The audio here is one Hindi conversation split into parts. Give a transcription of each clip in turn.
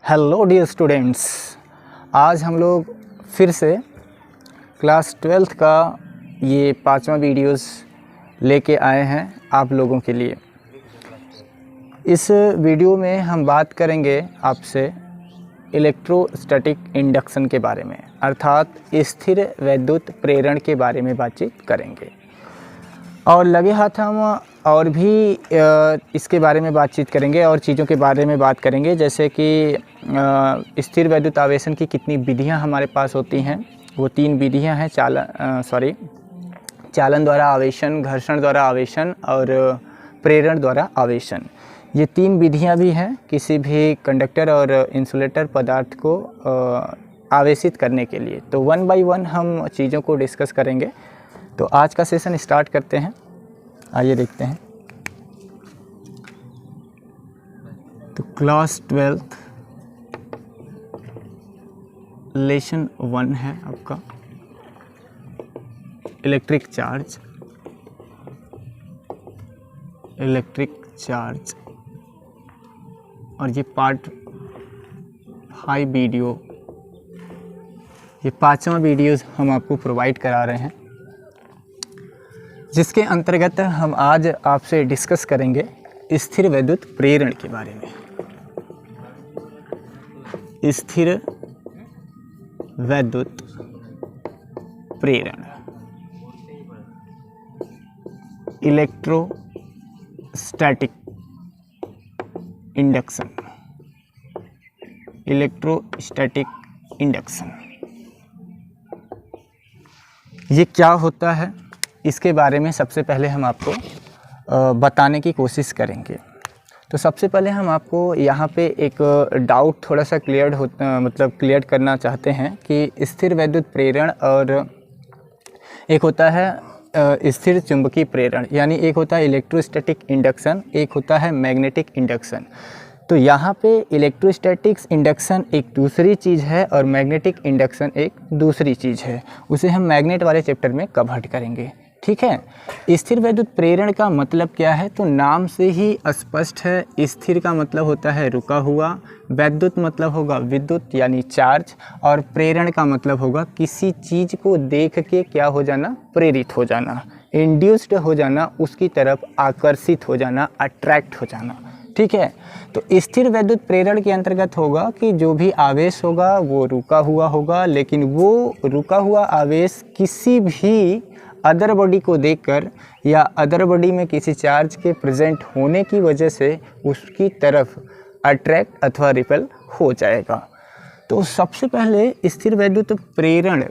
हेलो डियर स्टूडेंट्स, आज हम लोग फिर से क्लास 12th का ये 5वां वीडियोस लेके आए हैं आप लोगों के लिए। इस वीडियो में हम बात करेंगे आपसे इलेक्ट्रोस्टैटिक इंडक्शन के बारे में, अर्थात स्थिर वैद्युत प्रेरण के बारे में बातचीत करेंगे। और लगे हाथ हम और भी इसके बारे में बातचीत करेंगे और चीज़ों के बारे में बात करेंगे, जैसे कि स्थिर वैद्युत आवेशन की कितनी विधियां हमारे पास होती हैं। वो 3 विधियां हैं, चालन द्वारा आवेशन, घर्षण द्वारा आवेशन और प्रेरण द्वारा आवेशन। ये 3 विधियां भी हैं किसी भी कंडक्टर और इंसुलेटर पदार्थ को आवेशित करने के लिए। तो 1 बाय 1 हम चीज़ों को डिस्कस करेंगे। तो आज का सेशन स्टार्ट करते हैं, आइए देखते हैं। तो क्लास 12th लेसन 1 है आपका, इलेक्ट्रिक चार्ज। और ये पार्ट 5 वीडियो, ये 5वां वीडियो हम आपको प्रोवाइड करा रहे हैं, जिसके अंतर्गत हम आज आपसे डिस्कस करेंगे स्थिर वैद्युत प्रेरण के बारे में। स्थिर वैद्युत प्रेरण, इलेक्ट्रोस्टैटिक इंडक्शन। इलेक्ट्रोस्टैटिक इंडक्शन ये क्या होता है, इसके बारे में सबसे पहले हम आपको बताने की कोशिश करेंगे। तो सबसे पहले हम आपको यहाँ पे एक डाउट थोड़ा सा क्लियर करना चाहते हैं कि स्थिर वैद्युत प्रेरण और एक होता है स्थिर चुंबकीय प्रेरण, यानी एक होता है इलेक्ट्रोस्टैटिक इंडक्शन, एक होता है मैग्नेटिक इंडक्शन। तो यहाँ पे इलेक्ट्रोस्टैटिक्स इंडक्शन एक दूसरी चीज़ है और मैग्नेटिक इंडक्शन एक दूसरी चीज़ है। उसे हम मैग्नेट वाले चैप्टर में कवर करेंगे, ठीक है। स्थिर वैद्युत प्रेरण का मतलब क्या है, तो नाम से ही स्पष्ट है। स्थिर का मतलब होता है रुका हुआ, वैद्युत मतलब होगा विद्युत यानी चार्ज, और प्रेरण का मतलब होगा किसी चीज़ को देख के क्या हो जाना, प्रेरित हो जाना, इंड्यूस्ड हो जाना, उसकी तरफ आकर्षित हो जाना, अट्रैक्ट हो जाना, ठीक है। तो स्थिर वैद्युत प्रेरण के अंतर्गत होगा कि जो भी आवेश होगा वो रुका हुआ होगा, लेकिन वो रुका हुआ आवेश किसी भी अदर बॉडी को देखकर या अदर बॉडी में किसी चार्ज के प्रेजेंट होने की वजह से उसकी तरफ अट्रैक्ट अथवा रिपेल हो जाएगा। तो सबसे पहले स्थिर वैद्युत प्रेरण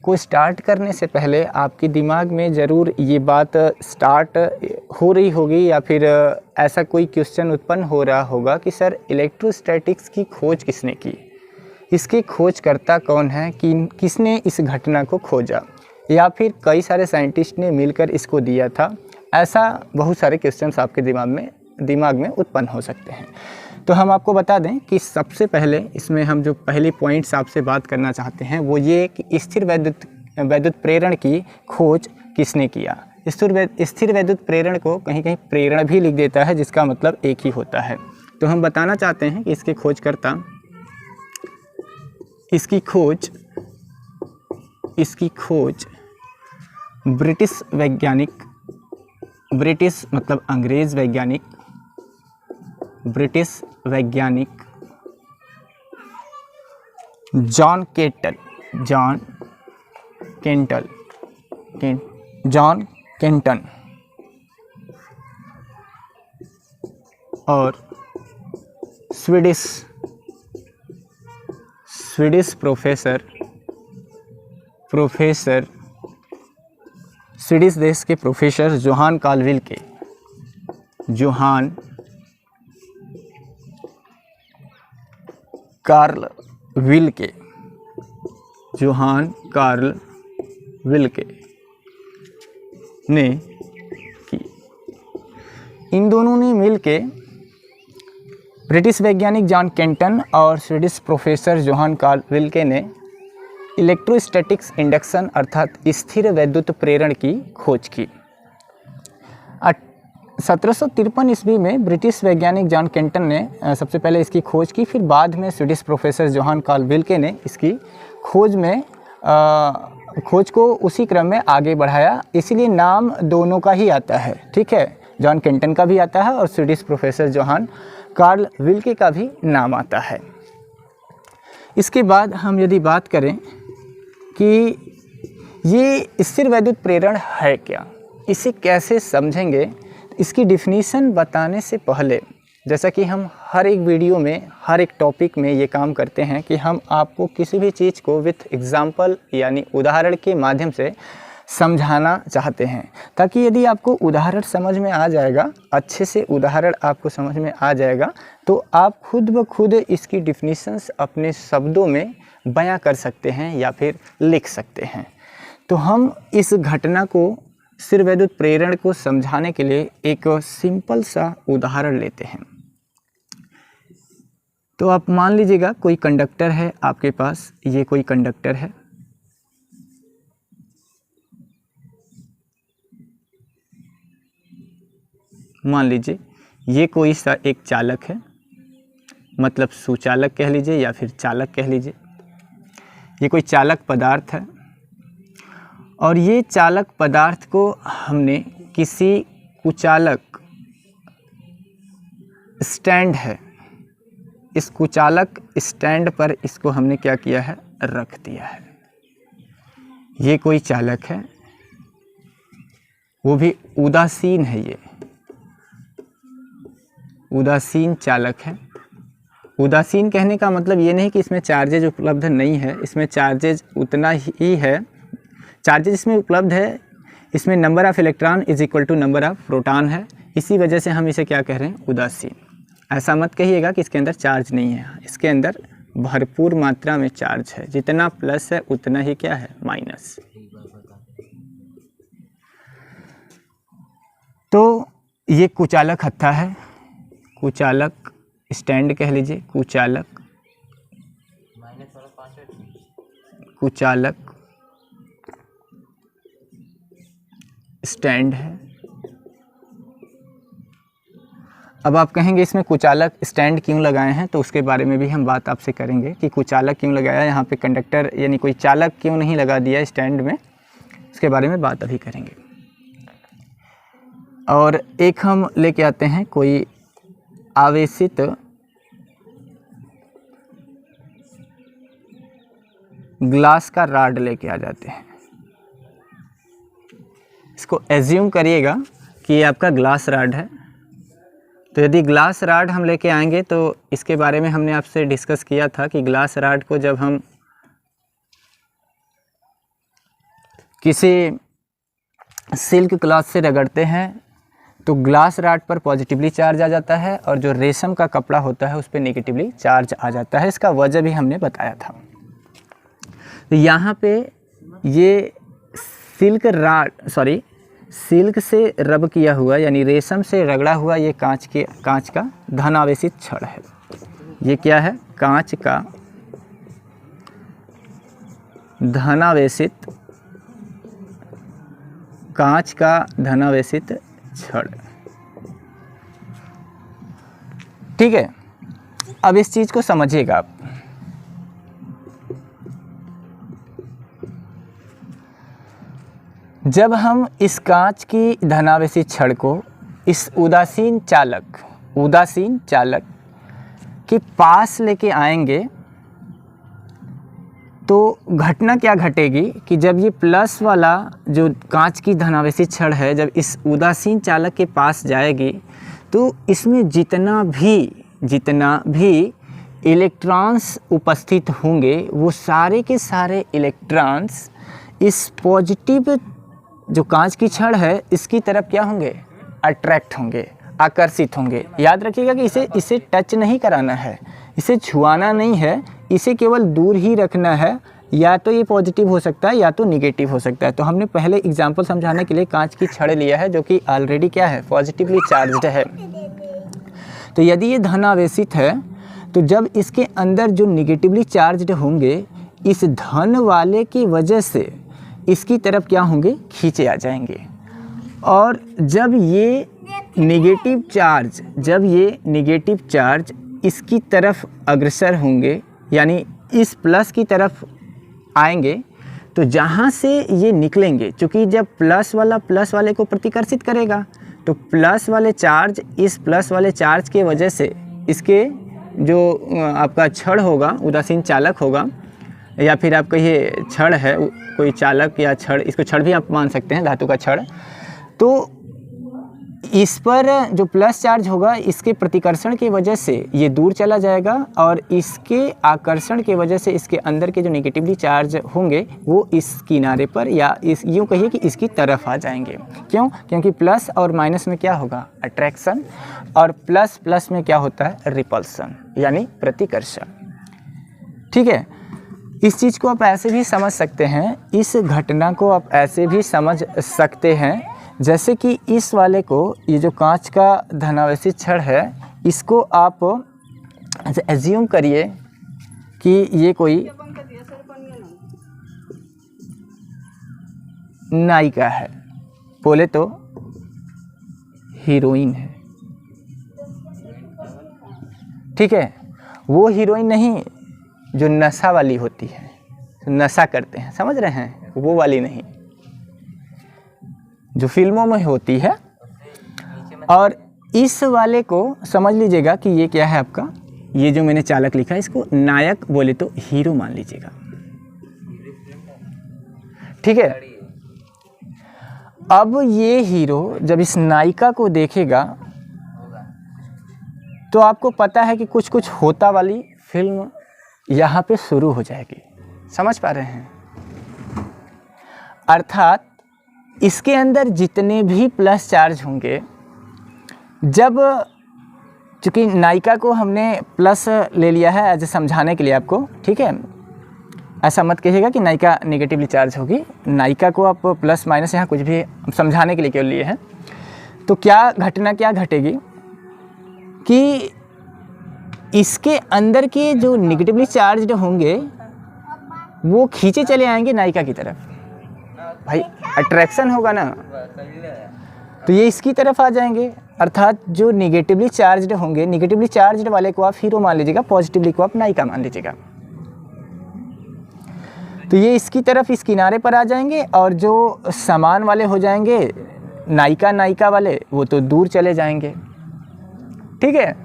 को स्टार्ट करने से पहले आपके दिमाग में ज़रूर ये बात स्टार्ट हो रही होगी, या फिर ऐसा कोई क्वेश्चन उत्पन्न हो रहा होगा कि सर इलेक्ट्रोस्टैटिक्स की खोज किसने की, इसके खोजकर्ता कौन है, कि किसने इस घटना को खोजा, या फिर कई सारे साइंटिस्ट ने मिलकर इसको दिया था। ऐसा बहुत सारे क्वेश्चंस आपके दिमाग में उत्पन्न हो सकते हैं। तो हम आपको बता दें कि सबसे पहले इसमें हम जो पहले पॉइंट्स आपसे बात करना चाहते हैं वो ये कि स्थिर वैद्युत प्रेरण की खोज किसने किया। स्थिर वैद्युत प्रेरण को कहीं कहीं प्रेरण भी लिख देता है, जिसका मतलब एक ही होता है। तो हम बताना चाहते हैं कि इसकी खोज ब्रिटिश मतलब अंग्रेज वैज्ञानिक, ब्रिटिश वैज्ञानिक जॉन केंटन और स्वीडिश प्रोफेसर स्वीडिश देश के प्रोफेसर जोहान कार्ल विल्के ने की। इन दोनों ने मिलके, ब्रिटिश वैज्ञानिक जॉन केंटन और स्वीडिश प्रोफेसर जोहान कार्ल विल्के ने इलेक्ट्रोस्टैटिक्स इंडक्शन अर्थात स्थिर वैद्युत प्रेरण की खोज की। 1753 ईस्वी में ब्रिटिश वैज्ञानिक जॉन केंटन ने सबसे पहले इसकी खोज की, फिर बाद में स्वीडिश प्रोफेसर जोहान कार्ल विल्के ने इसकी खोज को उसी क्रम में आगे बढ़ाया। इसीलिए नाम दोनों का ही आता है, ठीक है, जॉन केंटन का भी आता है और स्वीडिश प्रोफेसर जोहान कार्ल विल्के का भी नाम आता है। इसके बाद हम यदि बात करें कि ये स्थिर वैद्युत प्रेरण है क्या, इसे कैसे समझेंगे, इसकी डिफिनीशन बताने से पहले, जैसा कि हम हर एक वीडियो में हर एक टॉपिक में ये काम करते हैं कि हम आपको किसी भी चीज़ को विथ एग्जाम्पल यानी उदाहरण के माध्यम से समझाना चाहते हैं, ताकि यदि आपको उदाहरण समझ में आ जाएगा, अच्छे से उदाहरण आपको समझ में आ जाएगा, तो आप खुद ब खुद इसकी डिफिनीशंस अपने शब्दों में बयां कर सकते हैं या फिर लिख सकते हैं। तो हम इस घटना को, स्थिर वैद्युत प्रेरण को समझाने के लिए एक सिंपल सा उदाहरण लेते हैं। तो आप मान लीजिएगा कोई कंडक्टर है आपके पास, ये कोई कंडक्टर है, मान लीजिए ये कोई सा एक चालक है, मतलब सुचालक कह लीजिए या फिर चालक कह लीजिए। ये कोई चालक पदार्थ है और ये चालक पदार्थ को हमने किसी कुचालक स्टैंड है, इस कुचालक स्टैंड पर इसको हमने क्या किया है, रख दिया है। ये कोई चालक है, वो भी उदासीन है, ये उदासीन चालक है। उदासीन कहने का मतलब ये नहीं कि इसमें चार्जेज उपलब्ध नहीं है, इसमें चार्जेज उतना ही है, चार्जेज इसमें उपलब्ध है, इसमें number of electron is equal to number of proton है, इसी वजह से हम इसे क्या कह रहे हैं, उदासीन। ऐसा मत कहिएगा कि इसके अंदर चार्ज नहीं है, इसके अंदर भरपूर मात्रा में चार्ज है, जितना प्लस है उतना ही क्या है, माइनस। तो ये कुचालक हत्था है, कुचालक स्टैंड कह लीजिए, कुचालक स्टैंड है। अब आप कहेंगे इसमें कुचालक स्टैंड क्यों लगाए हैं, तो उसके बारे में भी हम बात आपसे करेंगे कि कुचालक क्यों लगाया, यहाँ पे कंडक्टर यानी कोई चालक क्यों नहीं लगा दिया स्टैंड में, उसके बारे में बात अभी करेंगे। और एक हम लेके आते हैं कोई आवेशित ग्लास का रॉड लेके आ जाते हैं। इसको एज्यूम करिएगा कि ये आपका ग्लास रॉड है। तो यदि ग्लास रॉड हम लेके आएंगे तो इसके बारे में हमने आपसे डिस्कस किया था कि ग्लास रॉड को जब हम किसी सिल्क क्लॉथ से रगड़ते हैं तो ग्लास रॉड पर पॉजिटिवली चार्ज आ जाता है और जो रेशम का कपड़ा होता है उस पर नेगेटिवली चार्ज आ जाता है। इसका वजह भी हमने बताया था। तो यहाँ पे ये सिल्क से रब किया हुआ यानी रेशम से रगड़ा हुआ ये कांच का धनावेशित छड़ है। ये क्या है, कांच का धनावेशित छड़। ठीक है, अब इस चीज को समझिएगा आप। जब हम इस कांच की धनावेशित छड़ को इस उदासीन चालक के पास लेके आएंगे तो घटना क्या घटेगी कि जब ये प्लस वाला जो कांच की धनावेशित छड़ है जब इस उदासीन चालक के पास जाएगी तो इसमें जितना भी इलेक्ट्रॉन्स उपस्थित होंगे वो सारे के सारे इलेक्ट्रॉन्स इस पॉजिटिव जो कांच की छड़ है इसकी तरफ क्या होंगे, अट्रैक्ट होंगे, आकर्षित होंगे। याद रखिएगा कि इसे टच नहीं कराना है, इसे छुआना नहीं है, इसे केवल दूर ही रखना है। या तो ये पॉजिटिव हो सकता है या तो निगेटिव हो सकता है। तो हमने पहले एग्जांपल समझाने के लिए कांच की छड़ लिया है जो कि ऑलरेडी क्या है, पॉजिटिवली चार्ज्ड है। तो यदि ये धनावेशित है तो जब इसके अंदर जो निगेटिवली चार्ज्ड होंगे इस धन वाले की वजह से इसकी तरफ क्या होंगे, खींचे आ जाएंगे। और जब ये नेगेटिव चार्ज, जब ये नेगेटिव चार्ज इसकी तरफ अग्रसर होंगे यानी इस प्लस की तरफ आएंगे, तो जहाँ से ये निकलेंगे, क्योंकि जब प्लस वाले को प्रतिकर्षित करेगा, तो प्लस वाले चार्ज इस प्लस वाले चार्ज के वजह से इसके जो आपका छड़ होगा, उदासीन चालक होगा, या फिर आप कहिए छड़ है, कोई चालक या छड़, इसको छड़ भी आप मान सकते हैं, धातु का छड़, तो इस पर जो प्लस चार्ज होगा इसके प्रतिकर्षण की वजह से ये दूर चला जाएगा, और इसके आकर्षण की वजह से इसके अंदर के जो नेगेटिवली चार्ज होंगे वो इस किनारे पर, या इस यूँ कहिए कि इसकी तरफ आ जाएंगे। क्यों? क्योंकि प्लस और माइनस में क्या होगा? अट्रैक्शन, और प्लस प्लस में क्या होता है? रिपल्सन, यानी प्रतिकर्षण। ठीक है, इस चीज़ को आप ऐसे भी समझ सकते हैं, इस घटना को आप ऐसे भी समझ सकते हैं जैसे कि इस वाले को, ये जो कांच का धनावेशी छड़ है, इसको आप एज्यूम करिए कि ये कोई नायिका है, बोले तो हीरोइन है। ठीक है, वो हीरोइन नहीं जो नशा वाली होती है, नशा करते हैं, समझ रहे हैं, वो वाली नहीं जो फिल्मों में होती है। और इस वाले को समझ लीजिएगा कि ये क्या है आपका, ये जो मैंने चालक लिखा है इसको नायक बोले तो हीरो मान लीजिएगा। ठीक है, अब ये हीरो जब इस नायिका को देखेगा तो आपको पता है कि कुछ कुछ होता वाली फिल्म यहाँ पे शुरू हो जाएगी। समझ पा रहे हैं? अर्थात इसके अंदर जितने भी प्लस चार्ज होंगे, जब चूँकि नायिका को हमने प्लस ले लिया है एज समझाने के लिए आपको, ठीक है, ऐसा मत कहिएगा कि नायिका नेगेटिवली चार्ज होगी, नायिका को आप प्लस माइनस यहाँ कुछ भी समझाने के लिए क्यों लिए हैं। तो क्या घटना क्या घटेगी कि इसके अंदर के जो नेगेटिवली चार्ज होंगे वो खींचे चले आएंगे नायिका की तरफ। भाई अट्रैक्शन होगा ना, तो ये इसकी तरफ आ जाएंगे। अर्थात जो नेगेटिवली चार्ज्ड होंगे, नेगेटिवली चार्ज्ड वाले को आप हीरो मान लीजिएगा, पॉजिटिवली को आप नायिका मान लीजिएगा। तो ये इसकी तरफ इस किनारे पर आ जाएंगे, और जो समान वाले हो जाएंगे नायिका वाले, वो तो दूर चले जाएंगे। ठीक है,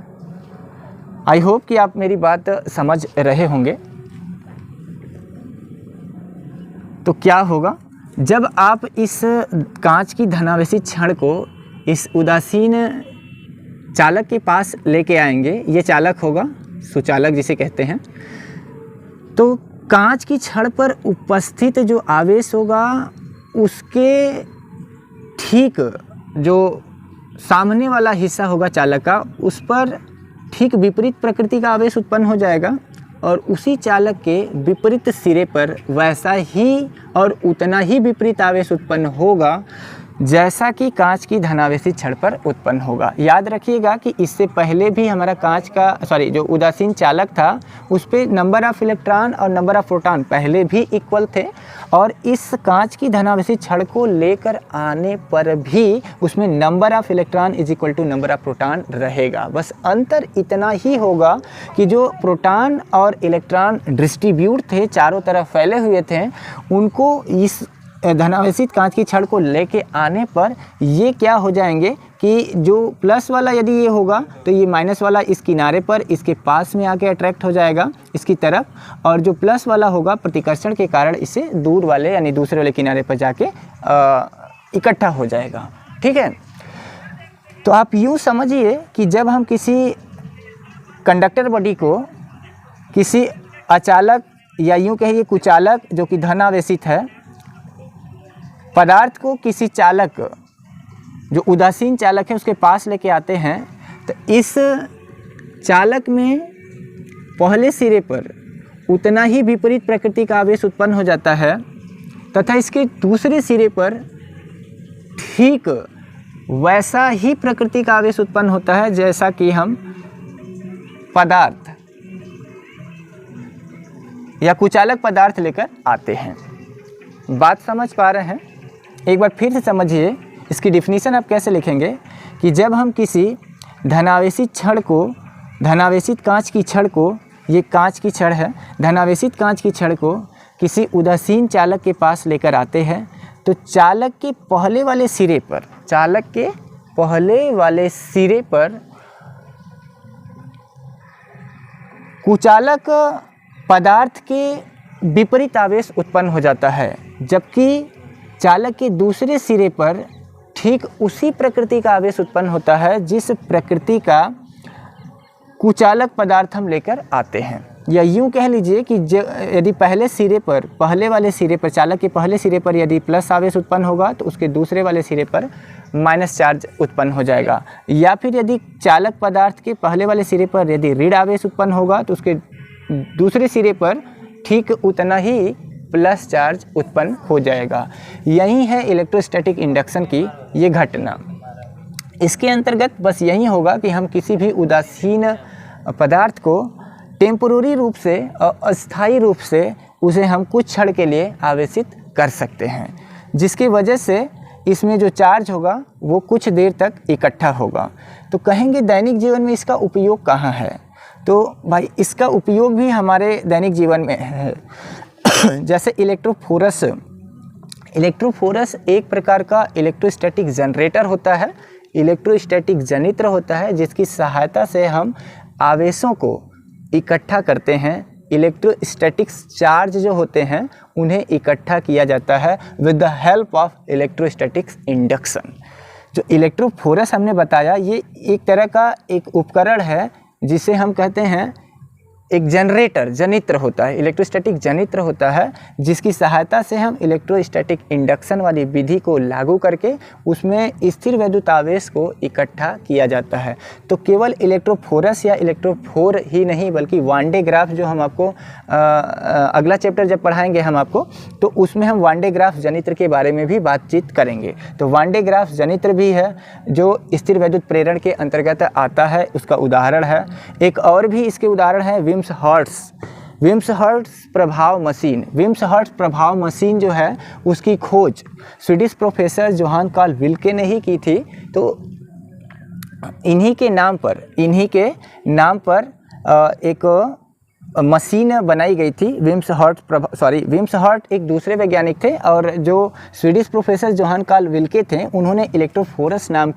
आई होप कि आप मेरी बात समझ रहे होंगे। तो क्या होगा जब आप इस कांच की धनावेशी छड़ को इस उदासीन चालक के पास लेके आएंगे, ये चालक होगा, सुचालक जिसे कहते हैं, तो कांच की छड़ पर उपस्थित जो आवेश होगा उसके ठीक जो सामने वाला हिस्सा होगा चालक का, उस पर ठीक विपरीत प्रकृति का आवेश उत्पन्न हो जाएगा, और उसी चालक के विपरीत सिरे पर वैसा ही और उतना ही विपरीत आवेश उत्पन्न होगा जैसा कि कांच की धनावेशी छड़ पर उत्पन्न होगा। याद रखिएगा कि इससे पहले भी हमारा कांच का जो उदासीन चालक था उस पे नंबर ऑफ इलेक्ट्रॉन और नंबर ऑफ प्रोटॉन पहले भी इक्वल थे, और इस कांच की धनावेशी छड़ को लेकर आने पर भी उसमें number of electron is equal to number of proton रहेगा। बस अंतर इतना ही होगा कि जो प्रोटॉन और इलेक्ट्रॉन डिस्ट्रीब्यूट थे, चारों तरफ फैले हुए थे, उनको इस धनावेशित कांच की छड़ को लेके आने पर ये क्या हो जाएंगे कि जो प्लस वाला यदि ये होगा तो ये माइनस वाला इस किनारे पर इसके पास में आके अट्रैक्ट हो जाएगा इसकी तरफ, और जो प्लस वाला होगा प्रतिकर्षण के कारण इसे दूर वाले यानी दूसरे वाले किनारे पर जाके इकट्ठा हो जाएगा। ठीक है, तो आप यूँ समझिए कि जब हम किसी कंडक्टर बॉडी को किसी अचालक या यूँ कहिए कुचालक जो कि धनावेशित है पदार्थ को किसी चालक जो उदासीन चालक है उसके पास लेके आते हैं, तो इस चालक में पहले सिरे पर उतना ही विपरीत प्रकृति का आवेश उत्पन्न हो जाता है तथा इसके दूसरे सिरे पर ठीक वैसा ही प्रकृति का आवेश उत्पन्न होता है जैसा कि हम पदार्थ या कुचालक पदार्थ लेकर आते हैं। बात समझ पा रहे हैं? एक बार फिर से समझिए इसकी डिफिनीशन आप कैसे लिखेंगे कि जब हम किसी धनावेशित छड़ को, धनावेशित कांच की छड़ को, ये कांच की छड़ है, धनावेशित कांच की छड़ को किसी उदासीन चालक के पास लेकर आते हैं तो चालक के पहले वाले सिरे पर, चालक के पहले वाले सिरे पर कुचालक पदार्थ के विपरीत आवेश उत्पन्न हो जाता है, जबकि चालक के दूसरे सिरे पर ठीक उसी प्रकृति का आवेश उत्पन्न होता है जिस प्रकृति का कुचालक पदार्थ हम लेकर आते हैं। या यूँ कह लीजिए कि यदि पहले सिरे पर, पहले वाले सिरे पर, चालक के पहले सिरे पर यदि प्लस आवेश उत्पन्न होगा तो उसके दूसरे वाले सिरे पर माइनस चार्ज उत्पन्न हो जाएगा। या फिर यदि चालक पदार्थ के पहले वाले सिरे पर यदि ऋण आवेश उत्पन्न होगा तो उसके दूसरे सिरे पर ठीक उतना ही प्लस चार्ज उत्पन्न हो जाएगा। यही है इलेक्ट्रोस्टैटिक इंडक्शन की ये घटना। इसके अंतर्गत बस यही होगा कि हम किसी भी उदासीन पदार्थ को टेम्पोररी रूप से और अस्थायी रूप से उसे हम कुछ क्षण के लिए आवेशित कर सकते हैं, जिसकी वजह से इसमें जो चार्ज होगा वो कुछ देर तक इकट्ठा होगा। तो कहेंगे दैनिक जीवन में इसका उपयोग कहाँ है? तो भाई इसका उपयोग भी हमारे दैनिक जीवन में है। जैसे इलेक्ट्रोफोरस, इलेक्ट्रोफोरस एक प्रकार का इलेक्ट्रोस्टैटिक जनरेटर होता है, इलेक्ट्रोस्टैटिक जनित्र होता है, जिसकी सहायता से हम आवेशों को इकट्ठा करते हैं। इलेक्ट्रोस्टैटिक चार्ज जो होते हैं उन्हें इकट्ठा किया जाता है with the help of electrostatic induction. जो इलेक्ट्रोफोरस हमने बताया ये एक तरह का एक उपकरण है जिसे हम कहते हैं एक जनरेटर, जनित्र होता है, इलेक्ट्रोस्टैटिक जनित्र होता है, जिसकी सहायता से हम इलेक्ट्रोस्टैटिक इंडक्शन वाली विधि को लागू करके उसमें स्थिर वैद्युत आवेश को इकट्ठा किया जाता है। तो केवल इलेक्ट्रोफोरस या इलेक्ट्रोफोर ही नहीं बल्कि वान डे ग्राफ जो हम आपको अगला चैप्टर जब पढ़ाएंगे हम आपको, तो उसमें हम वान डे ग्राफ जनित्र के बारे में भी बातचीत करेंगे। तो वान डे ग्राफ जनित्र भी है जो स्थिर वैद्युत प्रेरण के अंतर्गत आता है, उसका उदाहरण है। एक और भी इसके उदाहरण है विम्स हर्ट्ज प्रभाव मशीन। विम्स हर्ट्ज प्रभाव मशीन जो है उसकी खोज स्वीडिश प्रोफेसर जोहान कार्ल विल्के ने ही की थी। तो इन्हीं के नाम पर एक मशीन बनाई गई थी। विम्स हर्ट्ज एक दूसरे वैज्ञानिक थे और जो स्वीडिश प्रोफेसर जोहान कार्ल विल्के थे उन्होंने इलेक्ट्रोफोरस नाम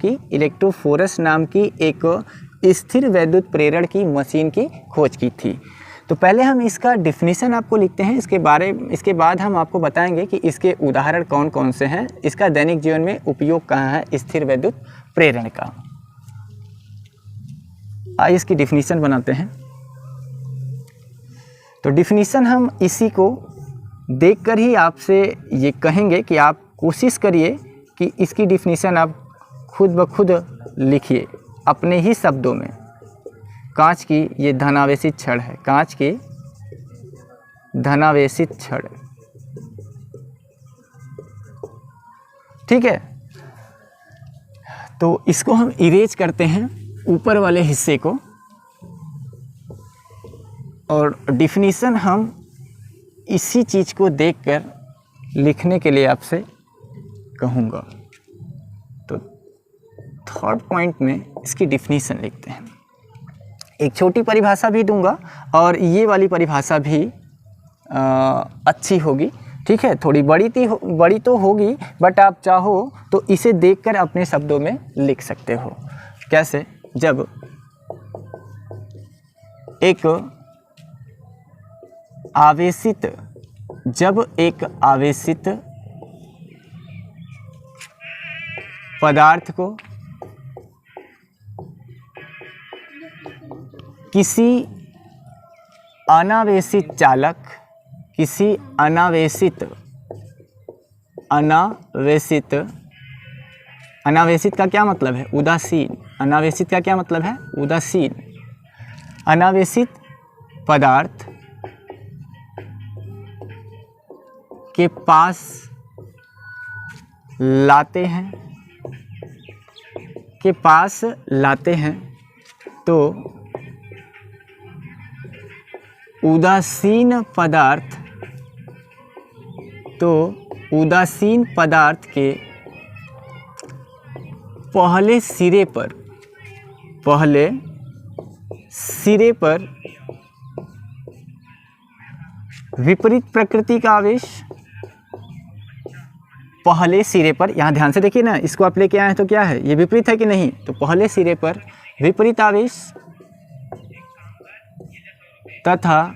की एक स्थिर वैद्युत प्रेरण की मशीन की खोज की थी। तो पहले हम इसका डिफिनीशन आपको लिखते हैं, इसके बाद हम आपको बताएंगे कि इसके उदाहरण कौन कौन से हैं, इसका दैनिक जीवन में उपयोग कहाँ है स्थिर वैद्युत प्रेरण का। आइए इसकी डिफिनीशन बनाते हैं। तो डिफिनीशन हम इसी को देखकर ही आपसे ये कहेंगे कि आप कोशिश करिए कि इसकी डिफिनीशन आप खुद ब खुद लिखिए अपने ही शब्दों में। कांच की ये धनावेशित छड़ है, कांच की धनावेशित छड़, ठीक है। तो इसको हम इरेज करते हैं ऊपर वाले हिस्से को और डिफिनीशन हम इसी चीज़ को देखकर लिखने के लिए आपसे कहूँगा। तो थर्ड पॉइंट में इसकी डिफिनीशन लिखते हैं। एक छोटी परिभाषा भी दूंगा और ये वाली परिभाषा भी अच्छी होगी, ठीक है। थोड़ी बड़ी तो होगी बट आप चाहो तो इसे देखकर अपने शब्दों में लिख सकते हो। कैसे? जब एक आवेशित पदार्थ को किसी अनावेशित चालक, अनावेशित का क्या मतलब है? उदासीन। अनावेशित का क्या मतलब है? उदासीन। अनावेशित पदार्थ के पास लाते हैं तो उदासीन पदार्थ के पहले सिरे पर विपरीत प्रकृति का आवेश, पहले सिरे पर, यहाँ ध्यान से देखिए ना, इसको आप लेके आए हैं तो क्या है, ये विपरीत है कि नहीं, तो पहले सिरे पर विपरीत आवेश तथा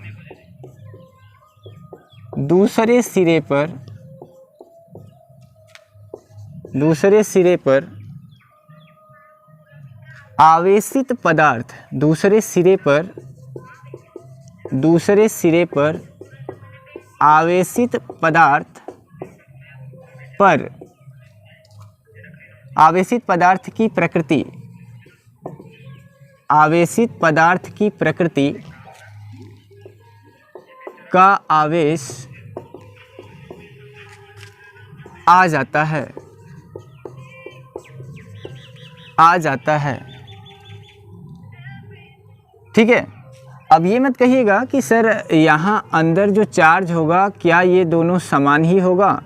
दूसरे सिरे पर आवेशित पदार्थ, दूसरे सिरे पर आवेशित पदार्थ पर आवेशित पदार्थ की प्रकृति, आवेशित पदार्थ की प्रकृति का आवेश आ जाता है। ठीक है। अब ये मत कहिएगा कि सर यहाँ अंदर जो चार्ज होगा क्या ये दोनों समान ही होगा।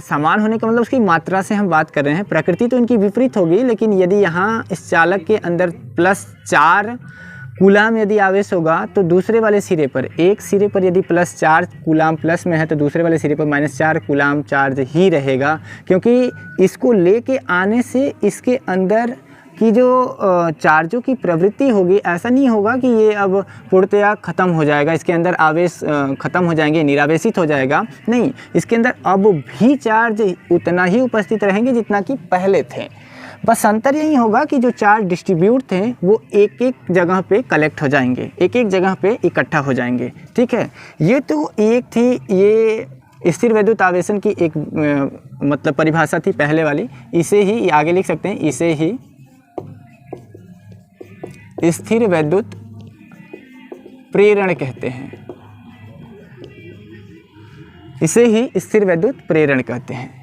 समान होने का मतलब उसकी मात्रा से हम बात कर रहे हैं, प्रकृति तो इनकी विपरीत होगी, लेकिन यदि यहाँ इस चालक के अंदर +4 कूलाम यदि आवेश होगा तो दूसरे वाले सिरे पर, एक सिरे पर यदि +4 कूलाम प्लस में है तो दूसरे वाले सिरे पर -4 कूलाम चार्ज ही रहेगा, क्योंकि इसको लेके आने से इसके अंदर कि जो चार्जों की प्रवृत्ति होगी, ऐसा नहीं होगा कि ये अब पूर्णतया ख़त्म हो जाएगा, इसके अंदर आवेश ख़त्म हो जाएंगे, निरावेशित हो जाएगा, नहीं, इसके अंदर अब भी चार्ज उतना ही उपस्थित रहेंगे जितना कि पहले थे। बस अंतर यही होगा कि जो चार्ज डिस्ट्रीब्यूट थे वो एक एक जगह पे कलेक्ट हो जाएंगे, एक एक जगह पे इकट्ठा हो जाएंगे। ठीक है, ये तो एक थी ये स्थिर वैद्युत आवेशन की एक मतलब परिभाषा थी पहले वाली, इसे ही आगे लिख सकते हैं, इसे ही स्थिर वैद्युत प्रेरण कहते हैं, इसे ही स्थिर वैद्युत प्रेरण कहते हैं।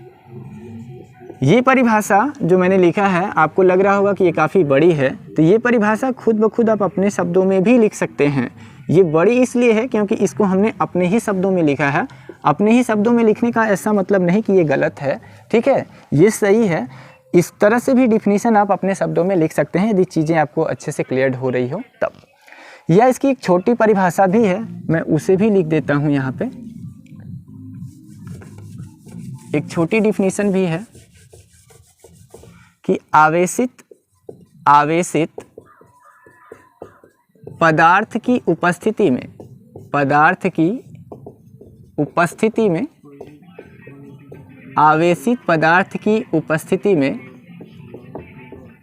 ये परिभाषा जो मैंने लिखा है, आपको लग रहा होगा कि ये काफ़ी बड़ी है, तो ये परिभाषा खुद ब खुद आप अपने शब्दों में भी लिख सकते हैं। ये बड़ी इसलिए है क्योंकि इसको हमने अपने ही शब्दों में लिखा है। अपने ही शब्दों में लिखने का ऐसा मतलब नहीं कि ये गलत है, ठीक है, ये सही है। इस तरह से भी डिफिनीशन आप अपने शब्दों में लिख सकते हैं यदि चीज़ें आपको अच्छे से क्लियर हो रही हो तब। या इसकी एक छोटी परिभाषा भी है, मैं उसे भी लिख देता हूँ यहाँ पे। एक छोटी डिफिनीशन भी है कि आवेशित पदार्थ की उपस्थिति में, आवेशित पदार्थ की उपस्थिति में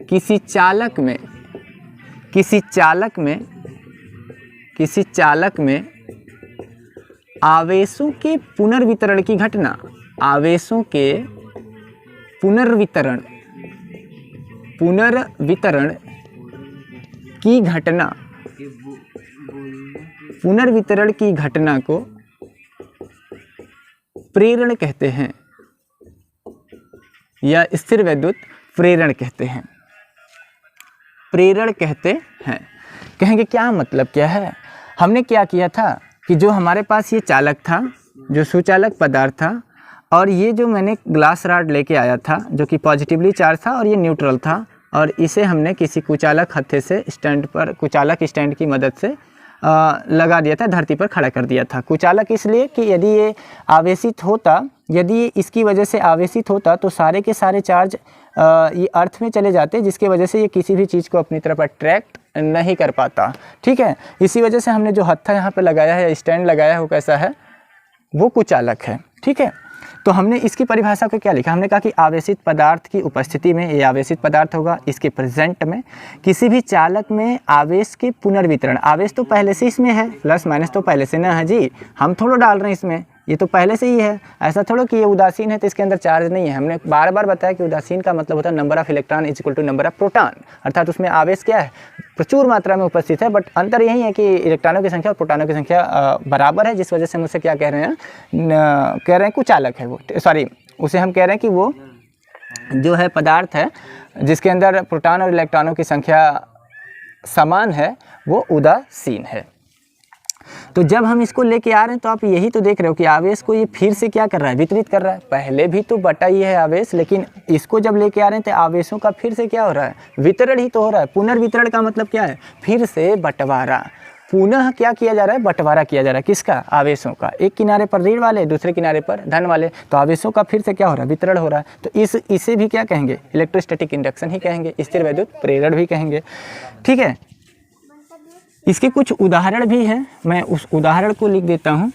किसी चालक में आवेशों के पुनर्वितरण की घटना, आवेशों के पुनर्वितरण की घटना को प्रेरण कहते हैं या स्थिर वैद्युत प्रेरण कहते हैं। कहेंगे क्या मतलब क्या है? हमने क्या किया था कि जो हमारे पास ये चालक था, जो सुचालक पदार्थ था, और ये जो मैंने ग्लास रॉड लेके आया था जो कि पॉजिटिवली चार्ज था और ये न्यूट्रल था, और इसे हमने किसी कुचालक हत्थे से कुचालक स्टैंड की मदद से लगा दिया था, धरती पर खड़ा कर दिया था। कुचालक इसलिए कि यदि ये आवेशित होता, यदि इसकी वजह से आवेशित होता तो सारे के सारे चार्ज ये अर्थ में चले जाते, जिसकी वजह से ये किसी भी चीज़ को अपनी तरफ अट्रैक्ट नहीं कर पाता। ठीक है, इसी वजह से हमने जो हत्था यहाँ पे लगाया है, स्टैंड लगाया है, वो कैसा है, वो कुचालक है। ठीक है, तो हमने इसकी परिभाषा को क्या लिखा, हमने कहा कि आवेशित पदार्थ की उपस्थिति में, ये आवेशित पदार्थ होगा, इसके प्रेजेंट में किसी भी चालक में आवेश के पुनर्वितरण, आवेश तो पहले से इसमें है, प्लस माइनस तो पहले से ना है जी, हम थोड़ा डाल रहे हैं इसमें, ये तो पहले से ही है। ऐसा थोड़ा कि ये उदासीन है तो इसके अंदर चार्ज नहीं है। हमने बार बार बताया कि उदासीन का मतलब होता है number of electron is equal to number of proton, अर्थात उसमें आवेश क्या है, प्रचुर मात्रा में उपस्थित है, बट अंतर यही है कि इलेक्ट्रॉनों की संख्या और प्रोटॉनों की संख्या बराबर है, जिस वजह से हम उसे क्या कह रहे हैं, कुचालक है वो, सॉरी, उसे हम कह रहे हैं कि वो जो है पदार्थ है जिसके अंदर प्रोटॉन और इलेक्ट्रॉनों की संख्या समान है, वो उदासीन है। तो जब हम इसको लेके आ रहे हैं तो आप यही तो देख रहे हो कि आवेश को ये फिर से क्या कर रहा है, वितरित कर रहा है। पहले भी तो बटा ही है आवेश, लेकिन इसको जब लेके आ रहे हैं तो आवेशों का फिर से क्या हो रहा है, वितरण ही तो हो रहा है। पुनर्वितरण का मतलब क्या है, फिर से बंटवारा। पुनः क्या किया जा रहा है, बंटवारा किया जा रहा है। किसका, आवेशों का। एक किनारे पर ऋण वाले, दूसरे किनारे पर धन वाले, तो आवेशों का फिर से क्या हो रहा है, वितरण हो रहा है। तो इसे भी क्या कहेंगे, इलेक्ट्रोस्टैटिक इंडक्शन ही कहेंगे, स्थिर वैद्युत प्रेरण भी कहेंगे। ठीक है, इसके कुछ उदाहरण भी हैं, मैं उस उदाहरण को लिख देता हूँ।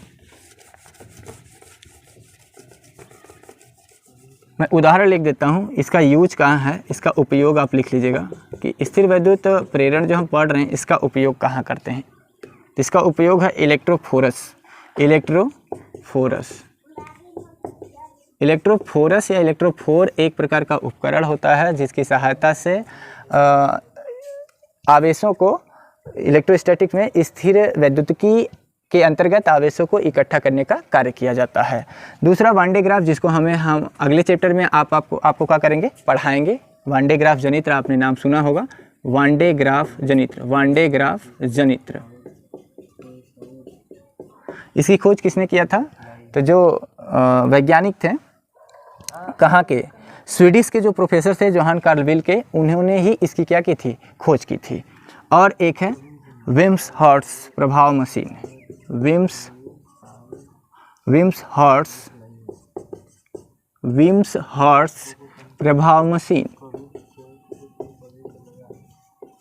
मैं उदाहरण लिख देता हूँ, इसका यूज कहाँ है, इसका उपयोग आप लिख लीजिएगा कि स्थिर वैद्युत प्रेरण जो हम पढ़ रहे हैं इसका उपयोग कहाँ करते हैं। इसका उपयोग है इलेक्ट्रोफोरस। इलेक्ट्रोफोरस या इलेक्ट्रोफोर एक प्रकार का उपकरण होता है जिसकी सहायता से आवेशों को इलेक्ट्रोस्टैटिक में स्थिर वैद्युतिकी के अंतर्गत आवेशों को इकट्ठा करने का कार्य किया जाता है। दूसरा वान डे ग्राफ, जिसको हम अगले चैप्टर में आपको क्या करेंगे, पढ़ाएंगे। वान डे ग्राफ जनित्र, आपने नाम सुना होगा, वान डे ग्राफ जनित्र। इसकी खोज किसने किया था, तो जो वैज्ञानिक थे, कहाँ के, स्वीडिश के जो प्रोफेसर थे जोहान कार्ल विल्के, उन्होंने ही इसकी क्या की थी, खोज की थी। और एक है विम्स हॉर्स प्रभाव मशीन। विम्स हॉर्स प्रभाव मशीन,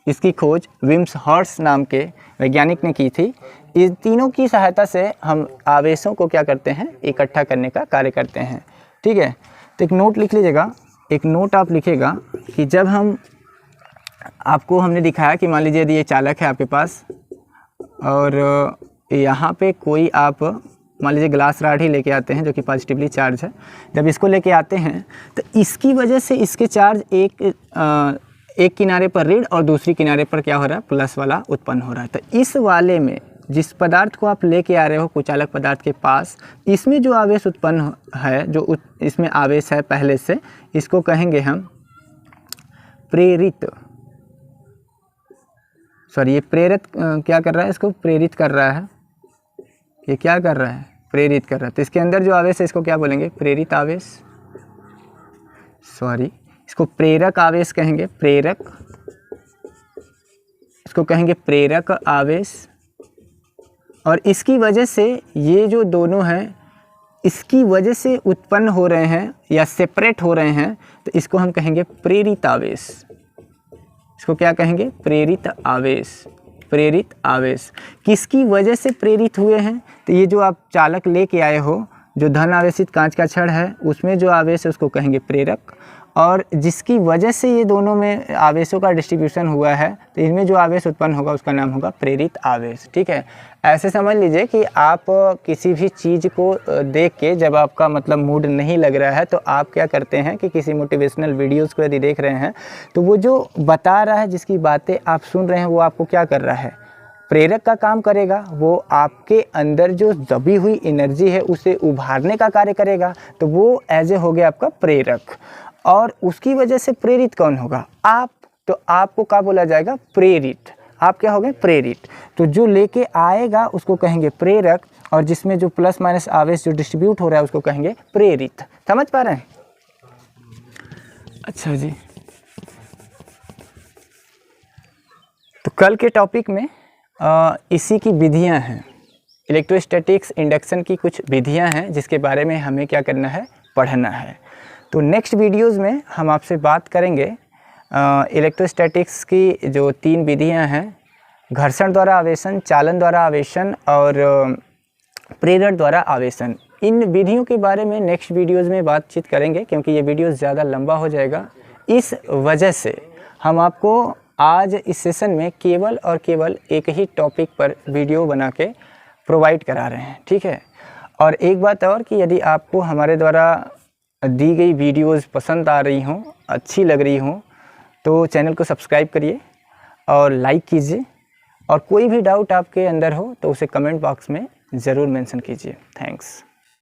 इसकी खोज विम्स हॉर्स नाम के वैज्ञानिक ने की थी। इन तीनों की सहायता से हम आवेशों को क्या करते हैं, इकट्ठा करने का कार्य करते हैं। ठीक है, तो एक नोट लिख लीजिएगा, एक नोट आप लिखेगा कि जब हमने दिखाया कि मान लीजिए यदि ये चालक है आपके पास और यहाँ पे कोई आप मान लीजिए ग्लास रॉड ही लेके आते हैं जो कि पॉजिटिवली चार्ज है। जब इसको लेके आते हैं तो इसकी वजह से इसके चार्ज एक किनारे पर ऋण और दूसरी किनारे पर क्या हो रहा है, प्लस वाला उत्पन्न हो रहा है। तो इस वाले में जिस पदार्थ को आप लेके आ रहे हो कुचालक पदार्थ के पास, इसमें जो आवेश उत्पन्न है, जो इसमें आवेश है पहले से, इसको कहेंगे हम प्रेरित। सॉरी, ये प्रेरित क्या कर रहा है, इसको प्रेरित कर रहा है। ये क्या कर रहा है, प्रेरित कर रहा है। तो इसके अंदर जो आवेश है इसको क्या बोलेंगे, प्रेरित आवेश। सॉरी, इसको प्रेरक आवेश कहेंगे, प्रेरक। इसको कहेंगे प्रेरक आवेश। और इसकी वजह से ये जो दोनों हैं, इसकी वजह से उत्पन्न हो रहे हैं या सेपरेट हो रहे हैं, तो इसको हम कहेंगे प्रेरित आवेश। इसको क्या कहेंगे, प्रेरित आवेश। प्रेरित आवेश किसकी वजह से प्रेरित हुए हैं, तो ये जो आप चालक लेके आए हो, जो धन आवेशित कांच का छड़ है, उसमें जो आवेश है उसको कहेंगे प्रेरक। और जिसकी वजह से ये दोनों में आवेशों का डिस्ट्रीब्यूशन हुआ है, तो इनमें जो आवेश उत्पन्न होगा उसका नाम होगा प्रेरित आवेश। ठीक है, ऐसे समझ लीजिए कि आप किसी भी चीज़ को देख के जब आपका मतलब मूड नहीं लग रहा है, तो आप क्या करते हैं कि किसी मोटिवेशनल वीडियोज़ को यदि देख रहे हैं, तो वो जो बता रहा है, जिसकी बातें आप सुन रहे हैं, वो आपको क्या कर रहा है, प्रेरक का काम करेगा। वो आपके अंदर जो दबी हुई एनर्जी है उसे उभारने का कार्य करेगा, तो वो एज ए हो गया आपका प्रेरक। और उसकी वजह से प्रेरित कौन होगा, आप। तो आपको क्या बोला जाएगा, प्रेरित। आप क्या हो गए, प्रेरित। तो जो लेके आएगा उसको कहेंगे प्रेरक, और जिसमें जो प्लस माइनस आवेश जो डिस्ट्रीब्यूट हो रहा है उसको कहेंगे प्रेरित। समझ पा रहे हैं? अच्छा जी, तो कल के टॉपिक में इसी की विधियां हैं, इलेक्ट्रोस्टैटिक्स इंडक्शन की कुछ विधियां हैं जिसके बारे में हमें क्या करना है, पढ़ना है। तो नेक्स्ट वीडियोस में हम आपसे बात करेंगे इलेक्ट्रोस्टैटिक्स की जो 3 विधियां हैं, घर्षण द्वारा आवेशन, चालन द्वारा आवेशन और प्रेरण द्वारा आवेशन। इन विधियों के बारे में नेक्स्ट वीडियोस में बातचीत करेंगे, क्योंकि ये वीडियो ज़्यादा लंबा हो जाएगा। इस वजह से हम आपको आज इस सेशन में केवल और केवल एक ही टॉपिक पर वीडियो बना के प्रोवाइड करा रहे हैं। ठीक है, और एक बात और कि यदि आपको हमारे द्वारा दी गई वीडियोस पसंद आ रही हों, अच्छी लग रही हों, तो चैनल को सब्सक्राइब करिए और लाइक कीजिए। और कोई भी डाउट आपके अंदर हो तो उसे कमेंट बॉक्स में ज़रूर मेंशन कीजिए। थैंक्स।